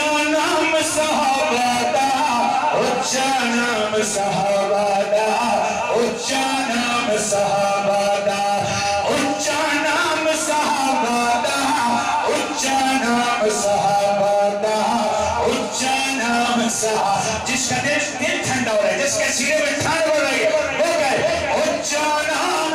اچھا نام صحابہ دا اچھا نام صحابہ دا اچھا نام صحابہ دا اچھا نام صحابہ دا اچھا نام صحابہ دا اچھا نام صحابہ جس کا دل ٹھنڈا ہو رہا ہے جس کے سینے میں ٹھنڈ ہو رہی ہے وہ کہے اچھا نام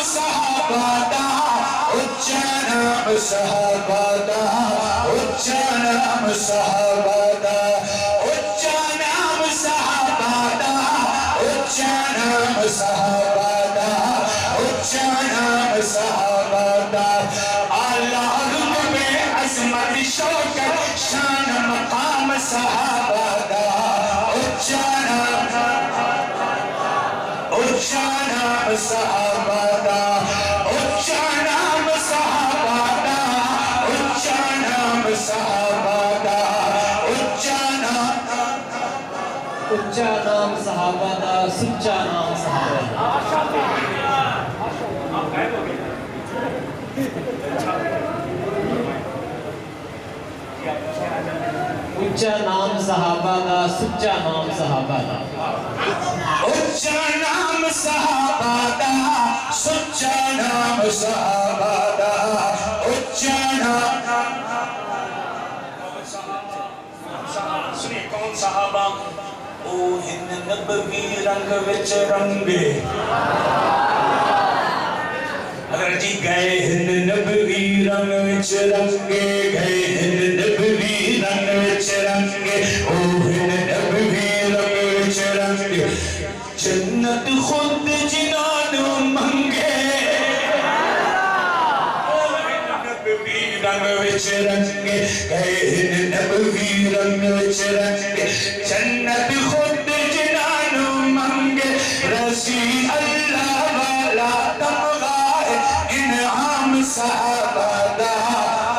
صحابہ دا اچھا نام صحابہ دا اچھا نام صحابہ دا اچھا نام صحابہ دا اچھا نام صحابہ دا اچھا نام صحابہ دا اعلیٰ رتبے عظمت شوکت شان مقام صحابہ دا اچھا نام صحابہ دا اچھا نام صحابہ دا اچھا نام صحابہ دا اچھا نام صحابہ دا سچا نام صحابہ دا اچھا نام صحابہ دا سچا نام صحابہ دا اچھا نام صحابہ دا سچا نام صحابہ دا اچھا نام سنیے کون صحابہ او ہن نبوی رنگ وچ رنگے اگر جی گئے ہن نبوی رنگ وچ رنگے گئے ہن نبوی رنگ وچ رنگے او ہن نبوی رنگ وچ رنگے جنت خود جنانو منگے او ہن نبوی رنگ وچ رنگے گئے ہن نبوی رنگ وچ رنگے جنت خود جنانو منگے رسی اللہ والا تمغائے انعام صحابہ دا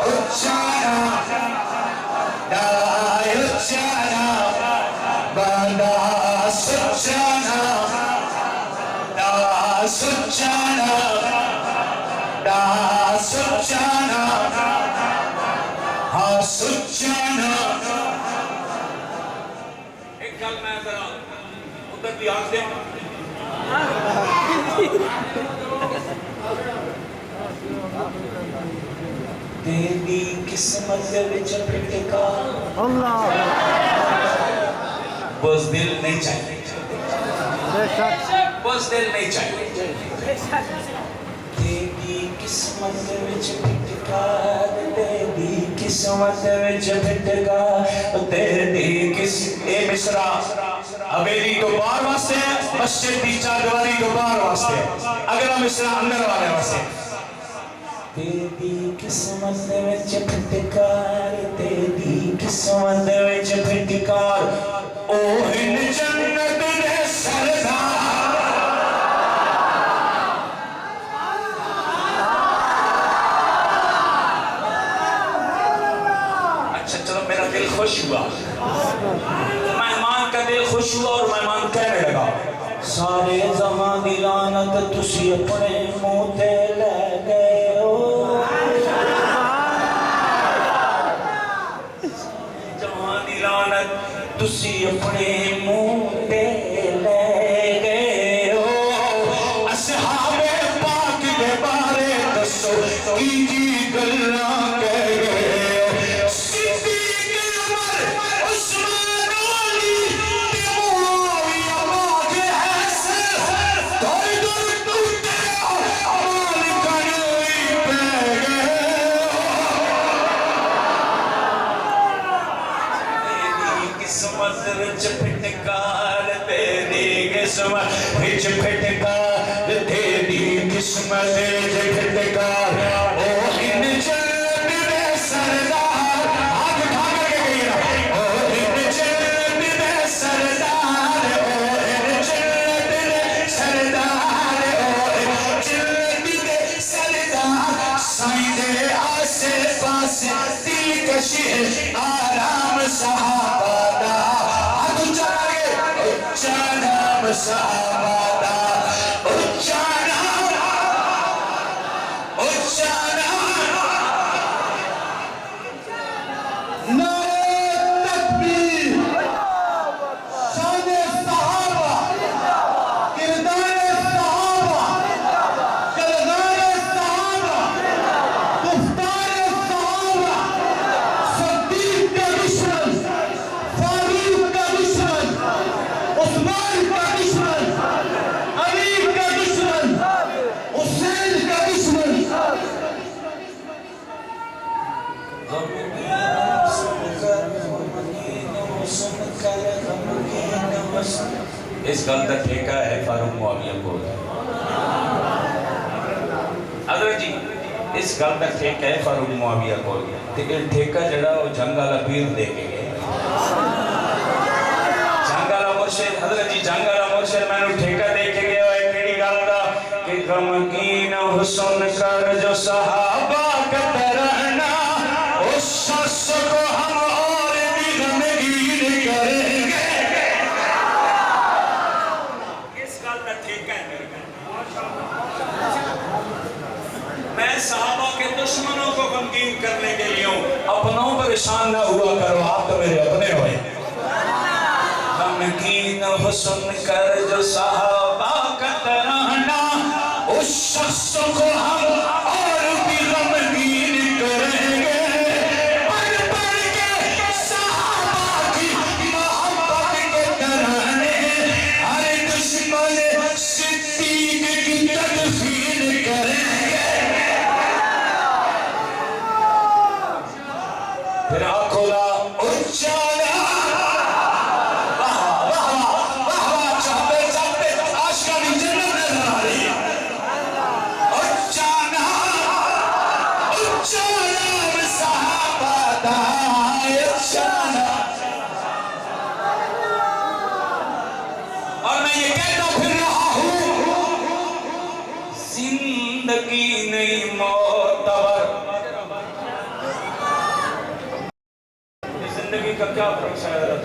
اچھا نام دا اچھا نام دا سچا نام دا سچا نام دا سچا نام ہاں سچا نام ایک گل میں ذرا ادھر بھی آنکھ دیں تیری قسمت وچ پھٹکا اللہ بس دل نہیں چاہیے بس دل نہیں چاہیے تیری قسمت وچ پھٹکا تیری قسمت وچ پھٹکا تیری قسمت اے مصرع حویلی تو باہر واسطے ہے مسجد دی چاردیواری تو باہر واسطے ہے اگلا مصرع اندر والے واسطے تیری قسمت وچ پھٹکار تیری قسمت وچ پھٹکار او ہن جنت دے سردار اچھا چلو میرا دل خوش ہوا مہمان کا دل خوش ہوا اور مہمان کہنے لگا سارے زمان دی لعنت تسی اپنے منہ تے لے گئے تسی اپنے منہ پہ لے گئے ہو اصحاب پاک کے بارے دسو کی جی گلاں کہہ گئے ہو صدیق عمر عثمان علی معاویہ باغ حسن دھوئی دور ٹوٹے عمال کنوئی پہ گئے قسمت وچ پھٹکار تیری قسمت وچ پھٹکار تیری قسمت وچ پھٹکار او ہن جنت دے سردار ہاتھ اٹھا کر کے کہیے او ہن جنت دے سردار او ہن جنت دے سردار او ہن جنت دے سردار سائیں دے آسے پاسے دل کشی آرام صحابہ دا اچھا نام صحابہ دا اچھا نام اس گل کا ٹھیکہ ہے فاروق معاویہ کو حضرت جی اس گل کا ٹھیکہ ہے فاروق معاویہ کو تے یہ ٹھیکہ جڑا وہ جنگ والا پیر دے کے گئے جنگ والا مرشد حضرت جی جنگ والا مرشد میں نے ٹھیکہ دے کے گیا ہے کیڑی گل دا کہ غمگین حسن کر جو صحابہ کا ترانہ اس شخص کو ہم اور بھی غمگین کریں گے اس گل کا ٹھیکہ ہے میں صحابہ کے دشمنوں کو غمگین کرنے کے لیے ہوں اپنوں پریشان نہ ہوا کرو آپ تو میرے اپنے ہوئے غمگین حسن کر جو صحابہ کا ترانہ اس شخص کو ہم اور بھی غمگین کریں گے پڑھ پڑھ کے صحابہ کی محبت کے ترانے ہر دشمن صدیق کی تدفین کریں گے پھر آکھولا اچھالا زندگی نہیں معتبر زندگی کا کیا فرق ہے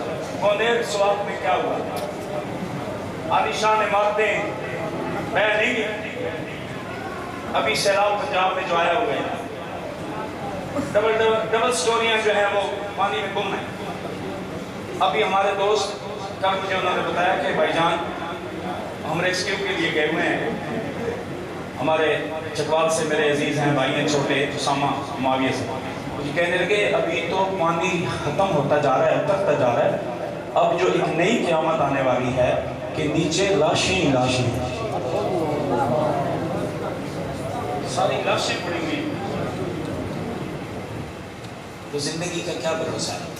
کونیر سواب میں کیا ہوا عالیشان عمارتیں میں نہیں گئی ابھی سیلاب پنجاب میں جو آیا ہوئے ہیں ڈبل سٹوریاں جو ہیں وہ پانی میں گم ہیں ابھی ہمارے دوست کل مجھے انہوں نے بتایا کہ بھائی جان ہم ریسکیو کے لیے گئے ہوئے ہیں ہمارے چکوال سے میرے عزیز ہیں بھائی ہیں چھوٹے اسامہ معاویہ سے مجھے کہنے لگے ابھی تو پانی ختم ہوتا جا رہا ہے اترتا جا رہا ہے اب جو ایک نئی قیامت آنے والی ہے کہ نیچے لاشیں لاشیں ساری لاشیں پڑی ہوئی تو زندگی کا کیا بھروسہ ہے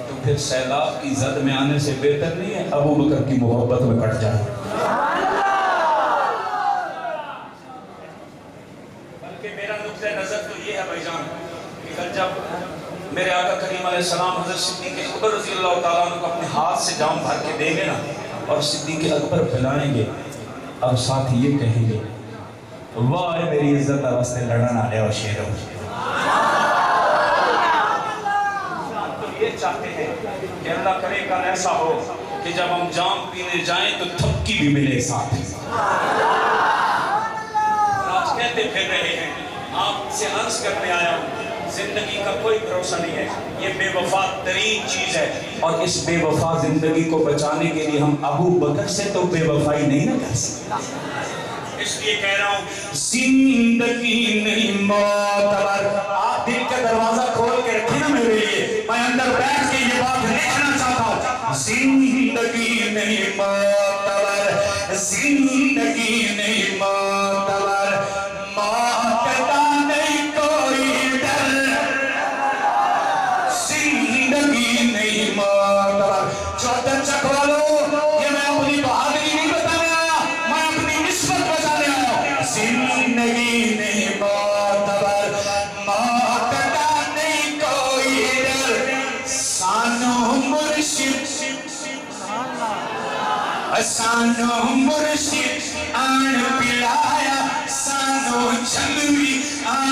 تو پھر سیلاب کی زد میں آنے سے بہتر نہیں ہے ابو بکر کی محبت میں پڑ جائے بلکہ میرا نقطہ نظر تو یہ ہے بھائی جان کہ جب میرے آقا کریم علیہ السلام حضرت صدیق اکبر رضی اللہ تعالیٰ عنہ کو اپنے ہاتھ سے جام بھر کے دیں گے نا اور صدیق اکبر پھیلائیں گے اب ساتھ یہ کہیں گے واہ میری عزت واسطے لڑن آ رہے ہو شیروں یہ چاہتے ہیں کہ اللہ کرے کل ایسا ہو کہ جب ہم جام پینے جائیں تو تھپکی بھی ملے ساتھ آج کہتے پھر رہے ہیں آپ سے عرض کرنے آیا ہوں زندگی کا کوئی بھروسہ نہیں ہے یہ بے وفا ترین چیز ہے اور اس بے وفا زندگی کو بچانے کے لیے ہم ابو بکر سے تو بے وفائی نہیں نہ کر سکتے اس لیے کہہ رہا ہوں زندگی نہیں معتبر آپ دل کا دروازہ کھول کے رکھیں نا میرے لیے میں اندر بیٹھ کے یہ بات لکھنا چاہتا ہوں زندگی نہیں معتبر زندگی نہیں معتبر موت کا نہیں کوئی ڈر زندگی نہیں معتبر چوتن چک والوں یہ میں اپنی بہادری نہیں بتانے آیا میں اپنی نسبت بتانے آیا زندگی نہیں معتبر موت کا نہیں کوئی ڈر سانو مرشد سانو مرشد آن پلایا سانو چلوی آن